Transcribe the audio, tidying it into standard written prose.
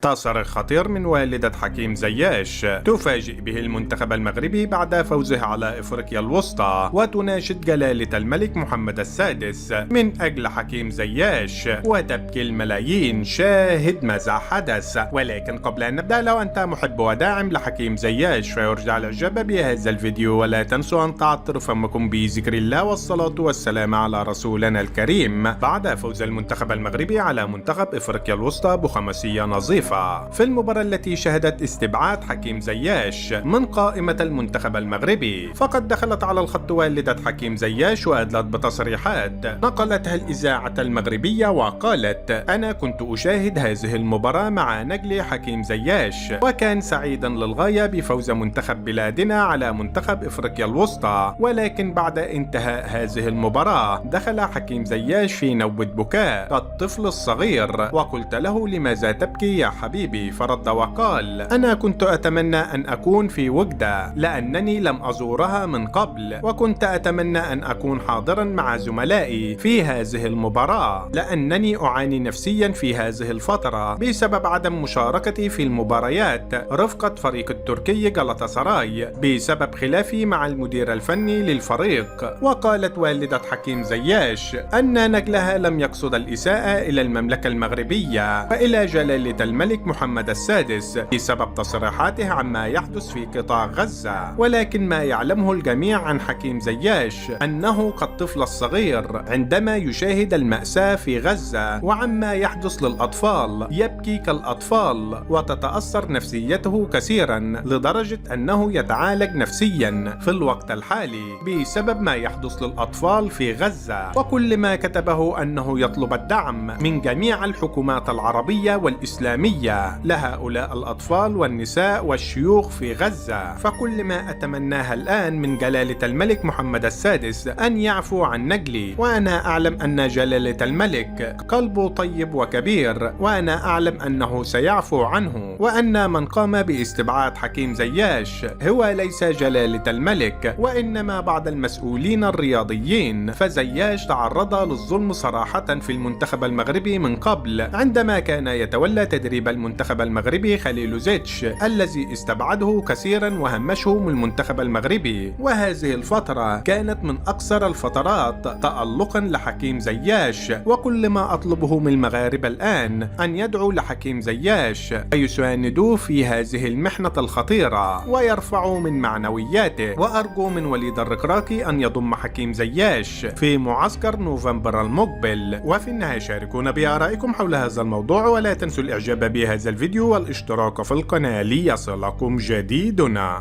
تصريح خطير من والدة حكيم زياش تفاجئ به المنتخب المغربي بعد فوزه على إفريقيا الوسطى، وتناشد جلالة الملك محمد السادس من أجل حكيم زياش، وتبكي الملايين. شاهد ماذا حدث. ولكن قبل أن نبدأ، لو أنت محب وداعم لحكيم زياش فيرجى الإعجاب بهذا الفيديو، ولا تنسوا أن تعطروا فمكم بذكر الله والصلاة والسلام على رسولنا الكريم. بعد فوز المنتخب المغربي على منتخب إفريقيا الوسطى بخماسية نظيفة في المباراة التي شهدت استبعاد حكيم زياش من قائمة المنتخب المغربي، فقد دخلت على الخط والدة حكيم زياش وأدلت بتصريحات نقلتها الإذاعة المغربية، وقالت: أنا كنت أشاهد هذه المباراة مع نجلي حكيم زياش، وكان سعيدا للغاية بفوز منتخب بلادنا على منتخب إفريقيا الوسطى، ولكن بعد انتهاء هذه المباراة دخل حكيم زياش في نوبة بكاء كالطفل الصغير، وقلت له: لماذا تبكي يا حبيبي؟ فرد وقال: أنا كنت أتمنى أن أكون في وجدة لأنني لم أزورها من قبل، وكنت أتمنى أن أكون حاضرا مع زملائي في هذه المباراة، لأنني أعاني نفسيا في هذه الفترة بسبب عدم مشاركتي في المباريات رفقة فريق التركي جلطة سراي بسبب خلافي مع المدير الفني للفريق. وقالت والدة حكيم زياش أن نجلها لم يقصد الإساءة إلى المملكة المغربية وإلى جلالة الملك محمد السادس بسبب تصريحاته عما يحدث في قطاع غزة، ولكن ما يعلمه الجميع عن حكيم زياش أنه كالطفل الصغير عندما يشاهد المأساة في غزة وعما يحدث للأطفال، يبكي كالأطفال وتتأثر نفسيته كثيرا لدرجة أنه يتعالج نفسيا في الوقت الحالي بسبب ما يحدث للأطفال في غزة. وكل ما كتبه أنه يطلب الدعم من جميع الحكومات العربية والإسلامية لهؤلاء الأطفال والنساء والشيوخ في غزة. فكل ما أتمناه الآن من جلالة الملك محمد السادس أن يعفو عن نجلي، وأنا أعلم أن جلالة الملك قلبه طيب وكبير، وأنا أعلم أنه سيعفو عنه، وأن من قام باستبعاد حكيم زياش هو ليس جلالة الملك وإنما بعض المسؤولين الرياضيين. فزياش تعرض للظلم صراحة في المنتخب المغربي من قبل، عندما كان يتولى تدريب المنتخب المغربي خليل زيتش الذي استبعده كثيرا وهمشه من المنتخب المغربي. وهذه الفترة كانت من أكثر الفترات تألقا لحكيم زياش، وكل ما أطلبه من المغاربة الآن أن يدعوا لحكيم زياش ويساندوه في هذه المحنة الخطيرة ويرفعوا من معنوياته. وأرجو من وليد الركراكي أن يضم حكيم زياش في معسكر نوفمبر المقبل. وفي النهاية شاركونا بآرائكم حول هذا الموضوع، ولا تنسوا الإعجاب بهذا الفيديو والاشتراك في القناة ليصلكم جديدنا.